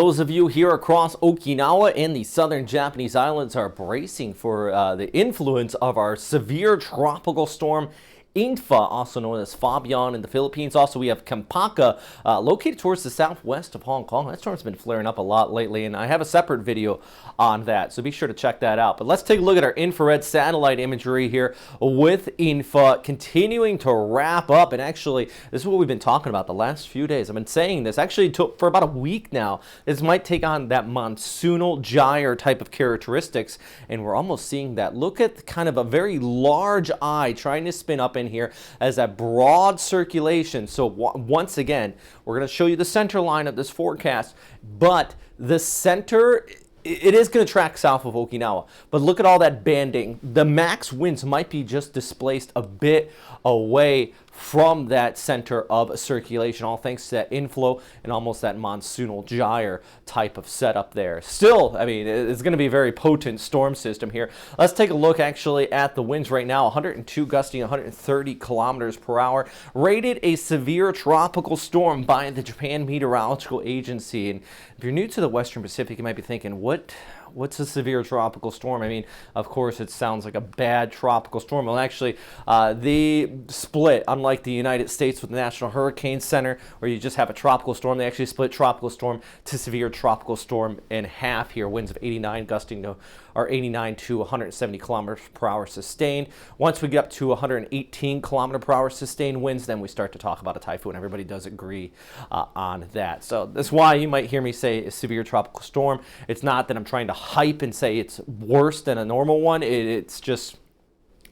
Those of you here across Okinawa and the southern Japanese islands are bracing for the influence of our severe tropical storm In-fa, also known as Fabian in the Philippines. Also, we have Cempaka, located towards the southwest of Hong Kong. That storm's been flaring up a lot lately, and I have a separate video on that, so be sure to check that out. But let's take a look at our infrared satellite imagery here with In-fa continuing to wrap up. And actually, this is what we've been talking about the last few days. I've been saying this actually for about a week now. This might take on that monsoonal gyre type of characteristics, and we're almost seeing that. Look at kind of a very large eye trying to spin up in here as a broad circulation. So once again, we're going to show you the center line of this forecast, but the center, it is going to track south of Okinawa, but look at all that banding. The max winds might be just displaced a bit away from that center of circulation, all thanks to that inflow and almost that monsoonal gyre type of setup there. Still, I mean, it's going to be a very potent storm system here. Let's take a look actually at the winds right now. 102 gusting 130 kilometers per hour, rated a severe tropical storm by the Japan Meteorological Agency. And if you're new to the Western Pacific, you might be thinking, what's a severe tropical storm? I mean, of course, it sounds like a bad tropical storm. Well, actually, they split, unlike the United States with the National Hurricane Center, where you just have a tropical storm. They actually split tropical storm to severe tropical storm in half here. Winds of 89 gusting to, or 89 to 170 kilometers per hour sustained. Once we get up to 118 kilometer per hour sustained winds, then we start to talk about a typhoon. Everybody does agree on that. So that's why you might hear me say a severe tropical storm. It's not that I'm trying to hype and say it's worse than a normal one. It's just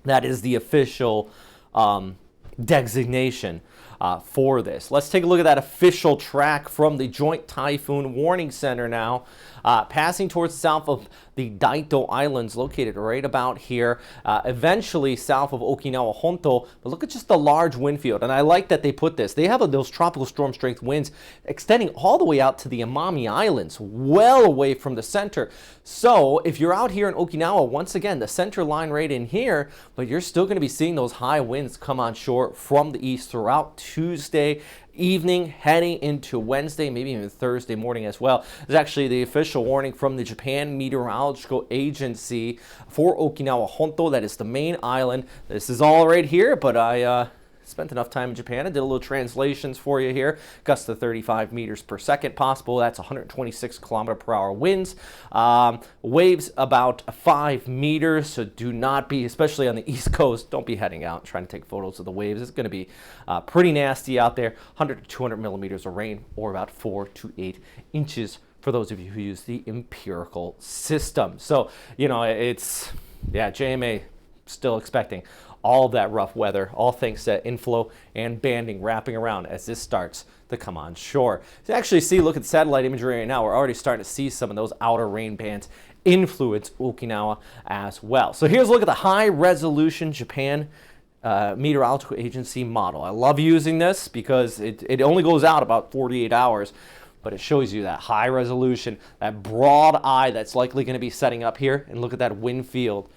that is the official designation for this. Let's take a look at that official track from the Joint Typhoon Warning Center now, passing towards the south of the Daito Islands, located right about here, eventually south of Okinawa Honto. But look at just the large wind field, and I like that they put this. They have those tropical storm strength winds extending all the way out to the Amami Islands, well away from the center. So if you're out here in Okinawa, once again, the center line right in here, but you're still going to be seeing those high winds come on shore from the east throughout Tuesday evening, heading into Wednesday, maybe even Thursday morning as well. There's actually the official warning from the Japan Meteorological Agency for Okinawa Honto. That is the main island. This is all right here, but I spent enough time in Japan. I did a little translations for you here. Gusts to 35 meters per second possible. That's 126 kilometer per hour winds. Waves about 5 meters. So do not be, especially on the East Coast, don't be heading out trying to take photos of the waves. It's going to be pretty nasty out there. 100 to 200 millimeters of rain, or about 4 to 8 inches for those of you who use the empirical system. So, you know, it's, yeah, JMA still expecting all of that rough weather, all thanks to inflow and banding wrapping around as this starts to come on shore. To actually see, look at the satellite imagery right now, we're already starting to see some of those outer rain bands influence Okinawa as well. So here's a look at the high resolution Japan Meteorological Agency model. I love using this because it only goes out about 48 hours, but it shows you that high resolution, that broad eye that's likely going to be setting up here. And look at that wind field.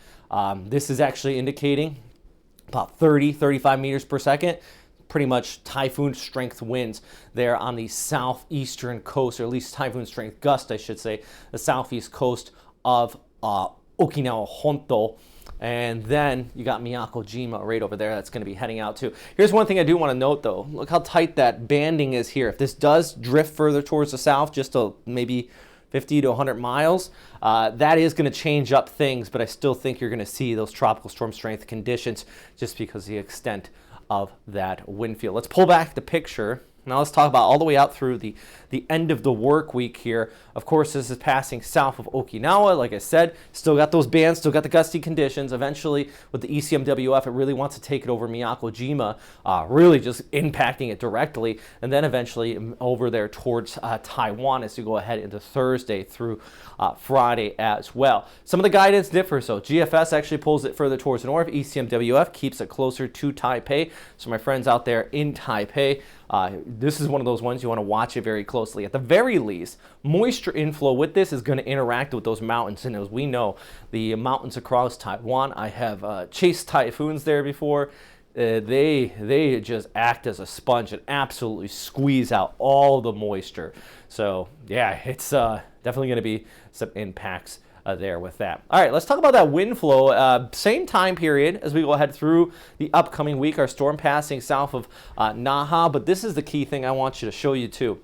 This is actually indicating about 35 meters per second, pretty much typhoon strength winds there on the southeastern coast, or at least typhoon strength gust, I should say, the southeast coast of Okinawa Honto. And then you got Miyako-jima right over there that's going to be heading out too. Here's one thing I do want to note though. Look how tight that banding is here. If this does drift further towards the south, just to maybe 50 to 100 miles, that is going to change up things, but I still think you're going to see those tropical storm strength conditions just because of the extent of that wind field. Let's pull back the picture. Now let's talk about all the way out through the end of the work week here. Of course, this is passing south of Okinawa. Like I said, still got those bands, still got the gusty conditions. Eventually, with the ECMWF, it really wants to take it over Miyako-jima, really just impacting it directly. And then eventually over there towards Taiwan as you go ahead into Thursday through Friday as well. Some of the guidance differs, so GFS actually pulls it further towards the north. ECMWF keeps it closer to Taipei. So my friends out there in Taipei, this is one of those ones you want to watch it very closely. At the very least, moisture inflow with this is going to interact with those mountains. And as we know, the mountains across Taiwan, I have chased typhoons there before. They just act as a sponge and absolutely squeeze out all the moisture. So yeah, it's definitely going to be some impacts there with that. All right, let's talk about that wind flow. Same time period as we go ahead through the upcoming week. Our storm passing south of Naha, but this is the key thing I want you to show you too.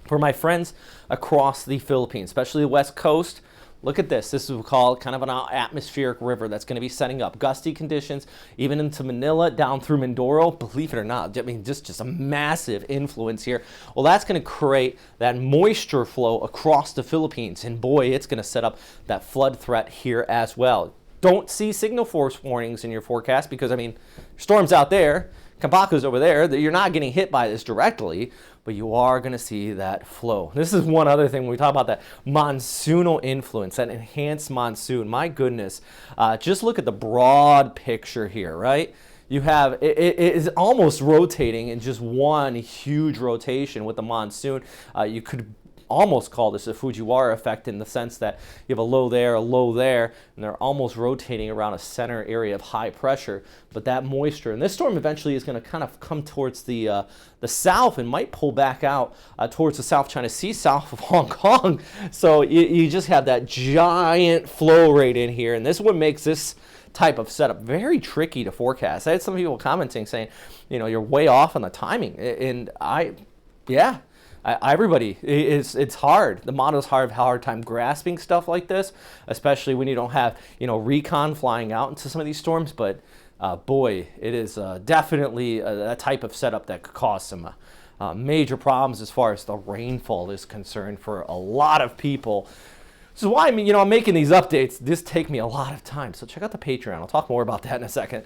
For my friends across the Philippines, especially the west coast, look at this. This is what we call kind of an atmospheric river that's going to be setting up. Gusty conditions, even into Manila, down through Mindoro. Believe it or not, I mean, just a massive influence here. Well, that's going to create that moisture flow across the Philippines. And boy, it's going to set up that flood threat here as well. Don't see signal force warnings in your forecast because, I mean, storms out there. Cempaka's over there. You're not getting hit by this directly, but you are going to see that flow. This is one other thing when we talk about that monsoonal influence, that enhanced monsoon. My goodness, just look at the broad picture here, right? You have, it is almost rotating in just one huge rotation with the monsoon. You could almost call this a Fujiwara effect in the sense that you have a low there, and they're almost rotating around a center area of high pressure. But that moisture, and this storm eventually is going to kind of come towards the south and might pull back out towards the South China Sea, south of Hong Kong. So you just have that giant flow rate in here, and this is what makes this type of setup very tricky to forecast. I had some people commenting saying, you know, you're way off on the timing, and everybody, it's hard. The models have a hard time grasping stuff like this, especially when you don't have, you know, recon flying out into some of these storms. But boy, it is definitely a type of setup that could cause some major problems as far as the rainfall is concerned for a lot of people. This is why I'm making these updates. This take me a lot of time. So check out the Patreon. I'll talk more about that in a second.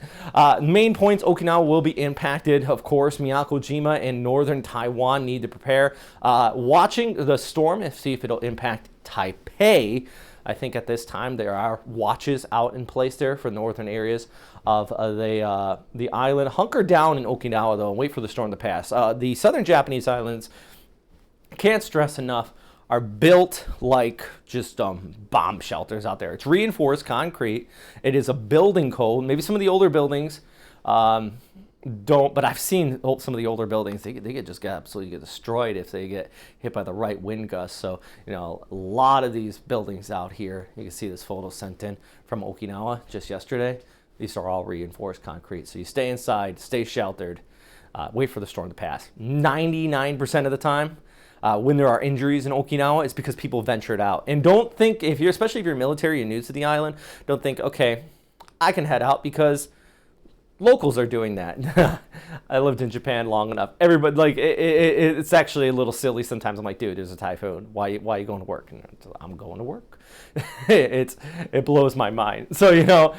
Main points, Okinawa will be impacted. Of course, Miyako-jima and northern Taiwan need to prepare. Watching the storm and see if it'll impact Taipei. I think at this time there are watches out in place there for northern areas of the island. Hunker down in Okinawa, though, and wait for the storm to pass. The southern Japanese islands, can't stress enough, are built like just bomb shelters out there. It's reinforced concrete. It is a building code. Maybe some of the older buildings don't, but I've seen some of the older buildings, they get absolutely destroyed if they get hit by the right wind gust. So, you know, a lot of these buildings out here, you can see this photo sent in from Okinawa just yesterday. These are all reinforced concrete. So you stay inside, stay sheltered, wait for the storm to pass. 99% of the time, when there are injuries in Okinawa, it's because people ventured out. And don't think, especially if you're military and new to the island, don't think, okay, I can head out because locals are doing that. I lived in Japan long enough. Everybody, like, it's actually a little silly sometimes. I'm like, dude, there's a typhoon. Why are you going to work? And I'm going to work. It blows my mind. So,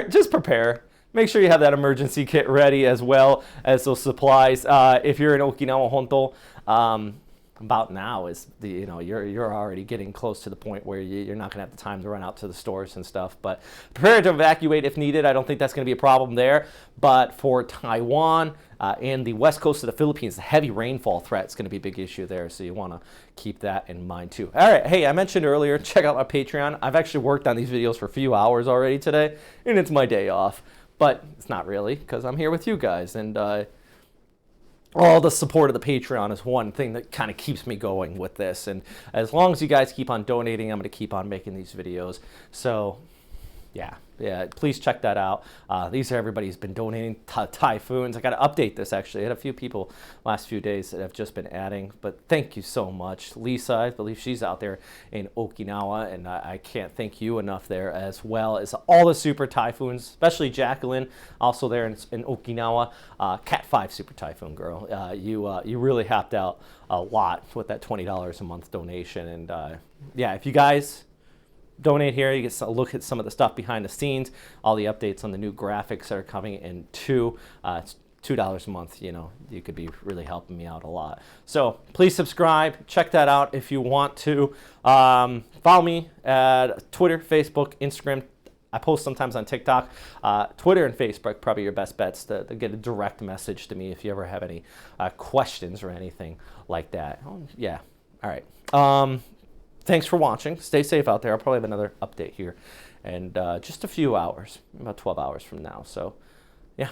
just prepare. Make sure you have that emergency kit ready as well as those supplies. If you're in Okinawa Honto, about now is you're already getting close to the point where you're not going to have the time to run out to the stores and stuff. But prepare to evacuate if needed. I don't think that's going to be a problem there. But for Taiwan and the west coast of the Philippines, the heavy rainfall threat is going to be a big issue there. So you want to keep that in mind too. All right. Hey, I mentioned earlier, check out my Patreon. I've actually worked on these videos for a few hours already today, and it's my day off. But it's not really, because I'm here with you guys. And all the support of the Patreon is one thing that kind of keeps me going with this. And as long as you guys keep on donating, I'm going to keep on making these videos. So, yeah, please check that out. These are everybody who's been donating Typhoons. I got to update this, actually. I had a few people last few days that have just been adding. But thank you so much. Lisa, I believe she's out there in Okinawa, and I can't thank you enough there, as well as all the Super Typhoons, especially Jacqueline, also there in Okinawa. Cat 5 Super Typhoon girl. You really helped out a lot with that $20 a month donation. And if you guys donate here, you get a look at some of the stuff behind the scenes, all the updates on the new graphics that are coming in too. It's $2 a month. You could be really helping me out a lot. So please subscribe, check that out if you want to. Follow me at Twitter, Facebook, Instagram. I post sometimes on TikTok. Twitter and Facebook, probably your best bets to get a direct message to me if you ever have any questions or anything like that. Oh, yeah. All right. Thanks for watching. Stay safe out there. I'll probably have another update here in just a few hours, about 12 hours from now. So, yeah.